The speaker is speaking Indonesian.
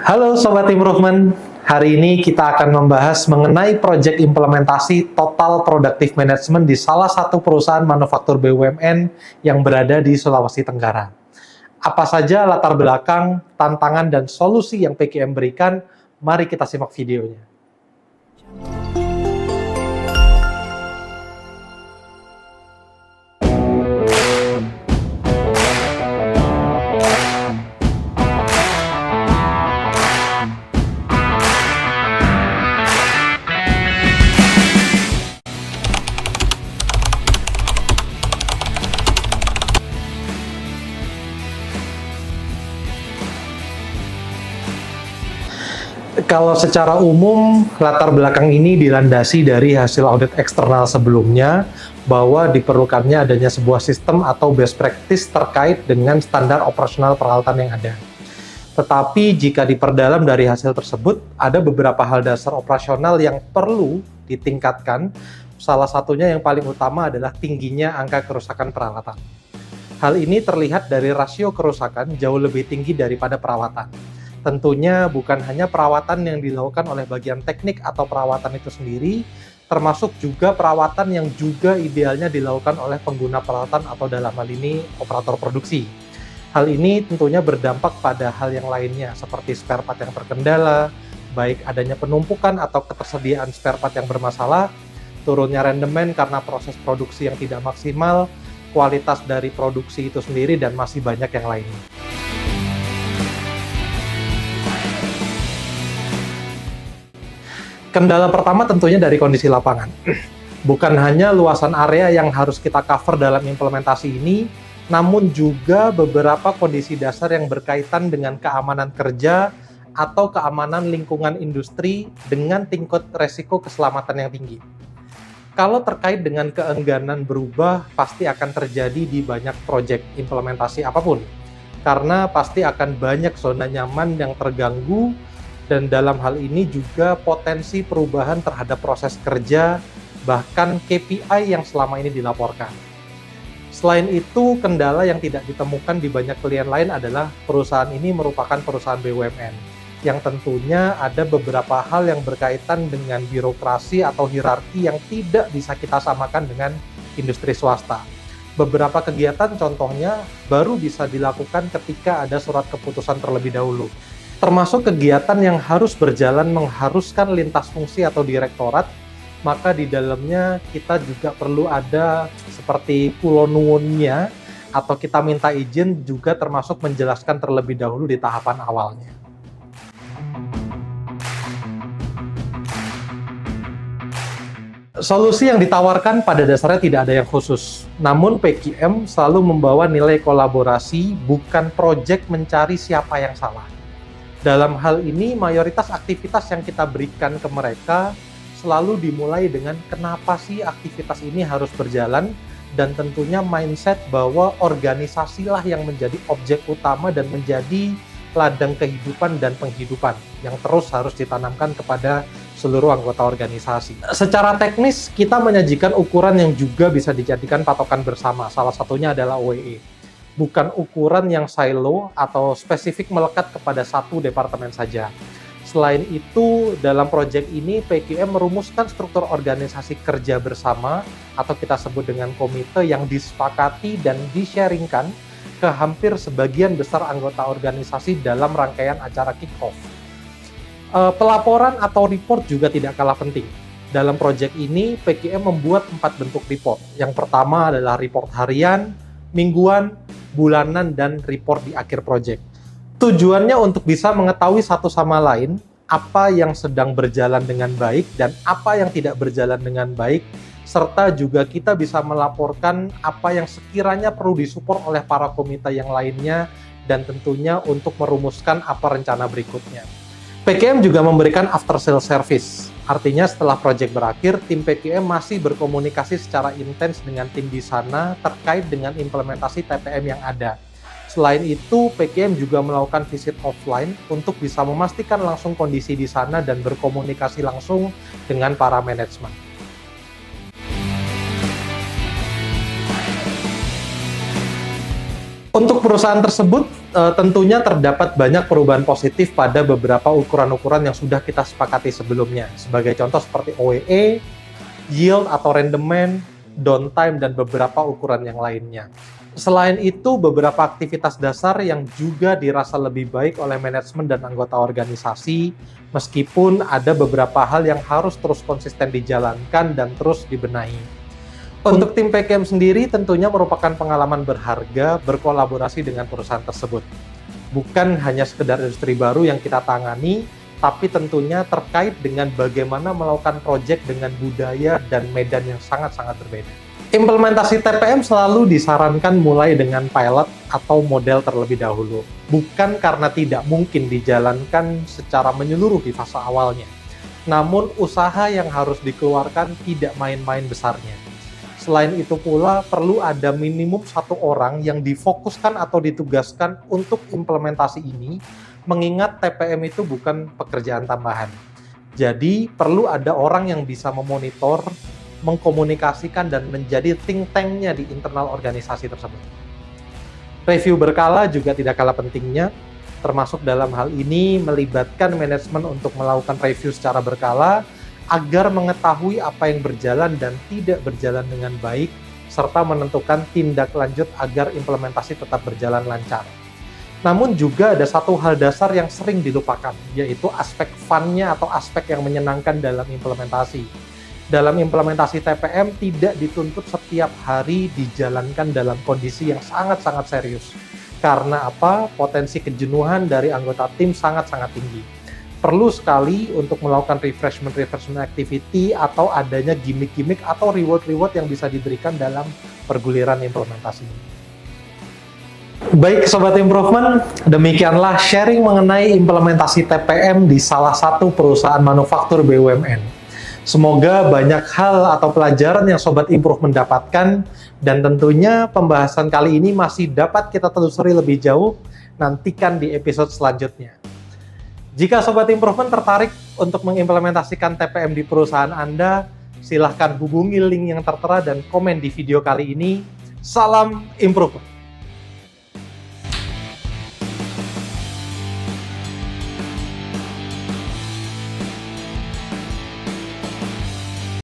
Halo Sobat Improvement, hari ini kita akan membahas mengenai proyek implementasi Total Productive Management di salah satu perusahaan manufaktur BUMN yang berada di Sulawesi Tenggara. Apa saja latar belakang, tantangan, dan solusi yang PKM berikan? Mari kita simak videonya. Kalau secara umum, latar belakang ini dilandasi dari hasil audit eksternal sebelumnya, bahwa diperlukannya adanya sebuah sistem atau best practice terkait dengan standar operasional peralatan yang ada. Tetapi jika diperdalam dari hasil tersebut, ada beberapa hal dasar operasional yang perlu ditingkatkan. Salah satunya yang paling utama adalah tingginya angka kerusakan peralatan. Hal ini terlihat dari rasio kerusakan jauh lebih tinggi daripada perawatan. Tentunya bukan hanya perawatan yang dilakukan oleh bagian teknik atau perawatan itu sendiri, termasuk juga perawatan yang juga idealnya dilakukan oleh pengguna peralatan atau dalam hal ini operator produksi. Hal ini tentunya berdampak pada hal yang lainnya seperti spare part yang terkendala, baik adanya penumpukan atau ketersediaan spare part yang bermasalah, turunnya rendemen karena proses produksi yang tidak maksimal, kualitas dari produksi itu sendiri, dan masih banyak yang lainnya. Kendala pertama tentunya dari kondisi lapangan. Bukan hanya luasan area yang harus kita cover dalam implementasi ini, namun juga beberapa kondisi dasar yang berkaitan dengan keamanan kerja atau keamanan lingkungan industri dengan tingkat resiko keselamatan yang tinggi. Kalau terkait dengan keengganan berubah, pasti akan terjadi di banyak proyek implementasi apapun, karena pasti akan banyak zona nyaman yang terganggu, dan dalam hal ini juga potensi perubahan terhadap proses kerja, bahkan KPI yang selama ini dilaporkan. Selain itu, kendala yang tidak ditemukan di banyak klien lain adalah perusahaan ini merupakan perusahaan BUMN, yang tentunya ada beberapa hal yang berkaitan dengan birokrasi atau hierarki yang tidak bisa kita samakan dengan industri swasta. Beberapa kegiatan contohnya baru bisa dilakukan ketika ada surat keputusan terlebih dahulu, termasuk kegiatan yang harus berjalan mengharuskan lintas fungsi atau direktorat, maka di dalamnya kita juga perlu ada seperti kulo nuwunnya, atau kita minta izin juga termasuk menjelaskan terlebih dahulu di tahapan awalnya. Solusi yang ditawarkan pada dasarnya tidak ada yang khusus, namun PKM selalu membawa nilai kolaborasi, bukan proyek mencari siapa yang salah. Dalam hal ini, mayoritas aktivitas yang kita berikan ke mereka selalu dimulai dengan kenapa sih aktivitas ini harus berjalan, dan tentunya mindset bahwa organisasilah yang menjadi objek utama dan menjadi ladang kehidupan dan penghidupan yang terus harus ditanamkan kepada seluruh anggota organisasi. Secara teknis, kita menyajikan ukuran yang juga bisa dijadikan patokan bersama, salah satunya adalah OEE. Bukan ukuran yang silo atau spesifik melekat kepada satu departemen saja. Selain itu, dalam proyek ini PKM merumuskan struktur organisasi kerja bersama atau kita sebut dengan komite yang disepakati dan di-sharingkan ke hampir sebagian besar anggota organisasi dalam rangkaian acara kick-off. Pelaporan atau report juga tidak kalah penting. Dalam proyek ini, PKM membuat 4 bentuk report. Yang pertama adalah report harian, mingguan, bulanan, dan report di akhir proyek. Tujuannya untuk bisa mengetahui satu sama lain apa yang sedang berjalan dengan baik dan apa yang tidak berjalan dengan baik, serta juga kita bisa melaporkan apa yang sekiranya perlu disupport oleh para komite yang lainnya, dan tentunya untuk merumuskan apa rencana berikutnya. PKM juga memberikan after sale service. Artinya setelah proyek berakhir, tim PKM masih berkomunikasi secara intens dengan tim di sana terkait dengan implementasi TPM yang ada. Selain itu, PKM juga melakukan visit offline untuk bisa memastikan langsung kondisi di sana dan berkomunikasi langsung dengan para manajemen. Untuk perusahaan tersebut, tentunya terdapat banyak perubahan positif pada beberapa ukuran-ukuran yang sudah kita sepakati sebelumnya. Sebagai contoh seperti OEE, yield atau rendemen, downtime, dan beberapa ukuran yang lainnya. Selain itu, beberapa aktivitas dasar yang juga dirasa lebih baik oleh manajemen dan anggota organisasi, meskipun ada beberapa hal yang harus terus konsisten dijalankan dan terus dibenahi. Untuk tim PKM sendiri tentunya merupakan pengalaman berharga berkolaborasi dengan perusahaan tersebut. Bukan hanya sekedar industri baru yang kita tangani, tapi tentunya terkait dengan bagaimana melakukan proyek dengan budaya dan medan yang sangat-sangat berbeda. Implementasi TPM selalu disarankan mulai dengan pilot atau model terlebih dahulu. Bukan karena tidak mungkin dijalankan secara menyeluruh di fase awalnya. Namun usaha yang harus dikeluarkan tidak main-main besarnya. Selain itu pula, perlu ada minimum satu orang yang difokuskan atau ditugaskan untuk implementasi ini, mengingat TPM itu bukan pekerjaan tambahan. Jadi, perlu ada orang yang bisa memonitor, mengkomunikasikan, dan menjadi think tank-nya di internal organisasi tersebut. Review berkala juga tidak kalah pentingnya, termasuk dalam hal ini melibatkan manajemen untuk melakukan review secara berkala, agar mengetahui apa yang berjalan dan tidak berjalan dengan baik, serta menentukan tindak lanjut agar implementasi tetap berjalan lancar. Namun juga ada satu hal dasar yang sering dilupakan, yaitu aspek fun-nya atau aspek yang menyenangkan dalam implementasi. Dalam implementasi TPM tidak dituntut setiap hari dijalankan dalam kondisi yang sangat-sangat serius. Karena apa? Potensi kejenuhan dari anggota tim sangat-sangat tinggi. Perlu sekali untuk melakukan refreshment activity atau adanya gimmick-gimmick atau reward-reward yang bisa diberikan dalam perguliran implementasi. Baik Sobat Improvement, demikianlah sharing mengenai implementasi TPM di salah satu perusahaan manufaktur BUMN. Semoga banyak hal atau pelajaran yang Sobat Improvement dapatkan, dan tentunya pembahasan kali ini masih dapat kita telusuri lebih jauh, nantikan di episode selanjutnya. Jika Sobat Improvement tertarik untuk mengimplementasikan TPM di perusahaan Anda, silahkan hubungi link yang tertera dan komen di video kali ini. Salam Improvement!